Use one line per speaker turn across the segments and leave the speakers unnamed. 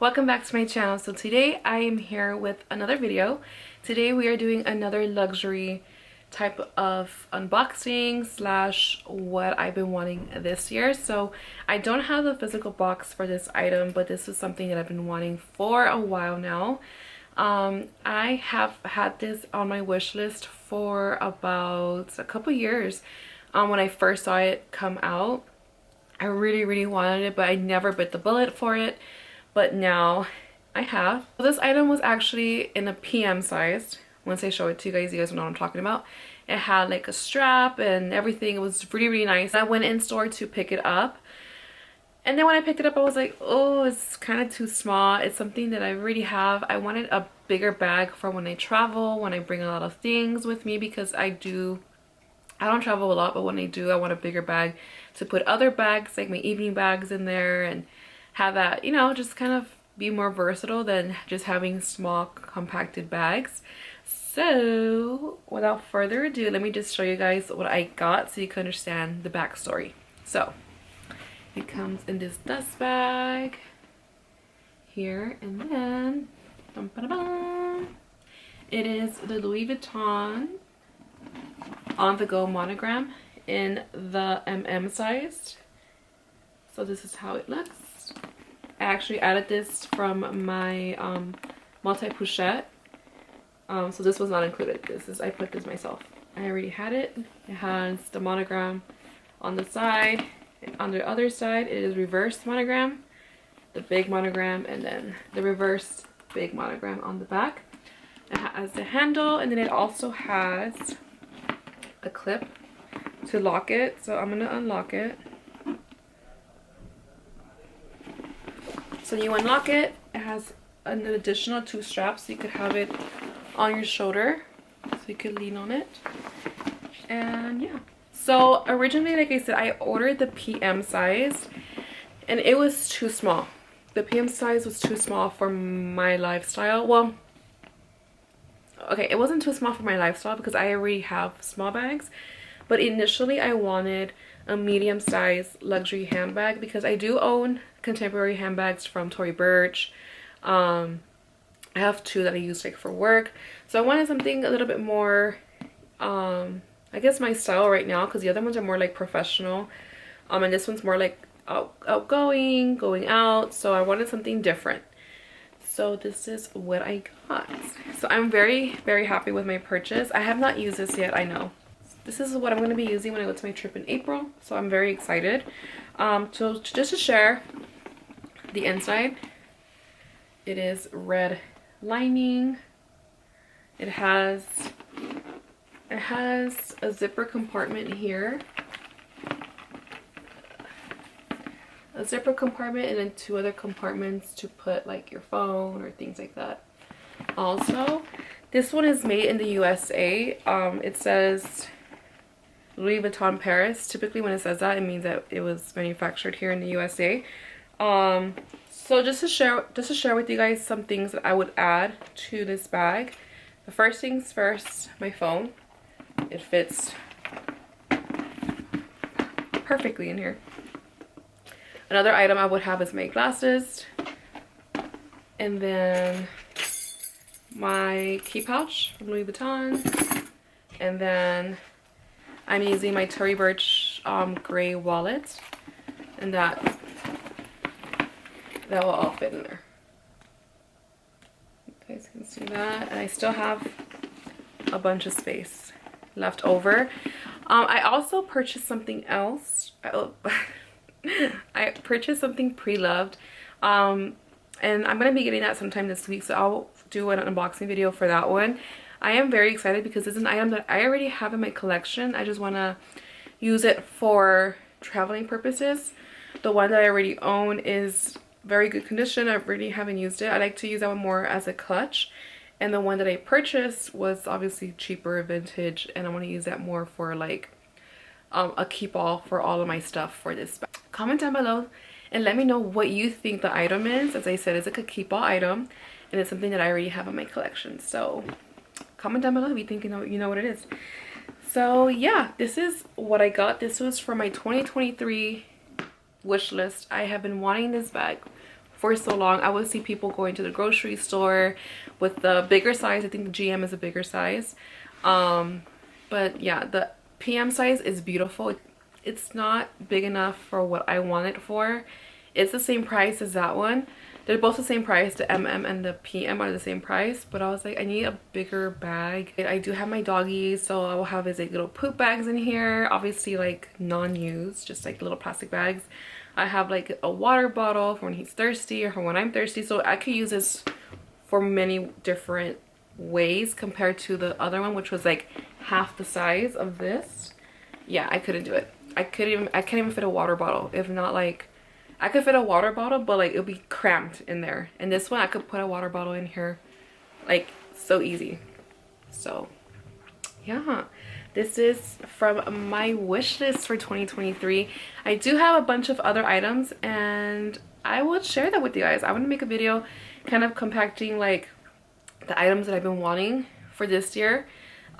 Welcome back to my channel. So today I am here with another video. Today we are doing another luxury type of unboxing slash what I've been wanting this year. So I don't have the physical box for this item, but this is something that I've been wanting for a while now. I have had this on my wish list for about a couple years. When I first saw it come out, I really wanted it, but I never bit the bullet for it. But now I have. So this item was actually in a PM size. Once I show it to you guys know what I'm talking about. It had like a strap and everything. It was really nice. I went in store to pick it up, and then when I picked it up I was like, oh, it's kind of too small. It's something that I already have. I wanted a bigger bag for when I travel, when I bring a lot of things with me, because I don't travel a lot, but when I do, I want a bigger bag to put other bags, like my evening bags in there, and have that, you know, just kind of be more versatile than just having small compacted bags. So without further ado, let me just show you guys what I got so you can understand the backstory. So it comes in this dust bag here, and then it is the Louis Vuitton on the go monogram in the size. So this is how it looks. I actually added this from my multi-pochette. So this was not included. I put this myself. I already had it. It has the monogram on the side, and on the other side it is reverse monogram, the big monogram, and then the reverse big monogram on the back. It has the handle, and then it also has a clip to lock it. So I'm gonna unlock it. So you unlock it. It has an additional 2 straps, so you could have it on your shoulder, so you could lean on it. And yeah. So originally, like I said, I ordered the PM size, and it was too small. The PM size was too small for my lifestyle. Well, okay, it wasn't too small for my lifestyle because I already have small bags, but initially I wanted a medium size luxury handbag because I do own contemporary handbags from Tory Burch. I have 2 that I use like for work, so I wanted something a little bit more I guess my style right now, because the other ones are more like professional, and this one's more like outgoing, going out. So I wanted something different. So this is what I got. So I'm very happy with my purchase. I have not used this yet, I know. This is what I'm going to be using when I go to my trip in April, so I'm very excited. So just to share the inside, it is red lining. It has a zipper compartment here, a zipper compartment, and then 2 other compartments to put like your phone or things like that. Also, this one is made in the USA. It says Louis Vuitton Paris. Typically when it says that, it means that it was manufactured here in the USA. So just to share with you guys some things that I would add to this bag. The first things first, my phone. It fits perfectly in here. Another item I would have is my glasses, and then my key pouch from Louis Vuitton, and then I'm using my Tory Burch gray wallet, and that will all fit in there. You guys can see that, and I still have a bunch of space left over. I also purchased something else. I purchased something pre-loved, and I'm gonna be getting that sometime this week, so I'll do an unboxing video for that one. I am very excited because it's an item that I already have in my collection. I just want to use it for traveling purposes. The one that I already own is very good condition. I really haven't used it. I like to use that one more as a clutch, and the one that I purchased was obviously cheaper, vintage, and I want to use that more for like a keep all for all of my stuff for this bag. Comment down below and let me know what you think the item is. As I said, it's like a keep all item, and it's something that I already have in my collection. So comment down below if you think you know what it is. So yeah, this is what I got. This was for my 2023 wish list. I have been wanting this bag for so long. I would see people going to the grocery store with the bigger size. I think the GM is a bigger size. But yeah, the PM size is beautiful. It's not big enough for what I want it for. It's the same price as that one. They're both the same price. The MM and the PM are the same price, but I was like, I need a bigger bag. I do have my doggies, so I will have his like little poop bags in here, obviously like non-used, just like little plastic bags. I have like a water bottle for when he's thirsty or for when I'm thirsty, so I could use this for many different ways compared to the other one, which was like half the size of this. Yeah, I couldn't do it. I can't even fit a water bottle. If not, like, I could fit a water bottle, but like it would be cramped in there. And this one I could put a water bottle in here like so easy. So yeah, this is from my wish list for 2023. I do have a bunch of other items and I will share that with you guys. I want to make a video kind of compacting like the items that I've been wanting for this year.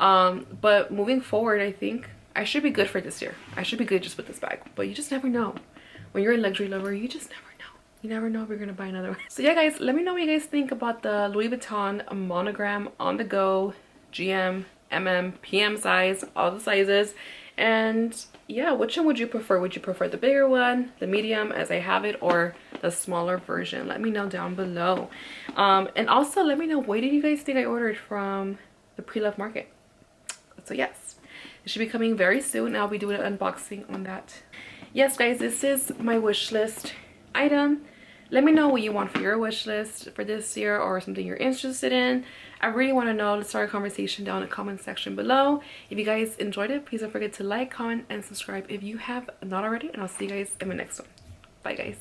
But moving forward, I think I should be good for this year. I should be good just with this bag, but you just never know. When you're a luxury lover, you just never know. You never know if you're gonna buy another one. So yeah, guys, let me know what you guys think about the Louis Vuitton monogram on the go GM, MM, PM size, all the sizes. And yeah, which one would you prefer? Would you prefer the bigger one, the medium as I have it, or the smaller version? Let me know down below. And also let me know, what did you guys think I ordered from the pre-love market? So yes, it should be coming very soon. I'll be doing an unboxing on that. Yes, guys, this is my wish list item. Let me know what you want for your wish list for this year or something you're interested in. I really want to know. Let's start a conversation down in the comment section below. If you guys enjoyed it, please don't forget to like, comment, and subscribe if you have not already. And I'll see you guys in the next one. Bye, guys.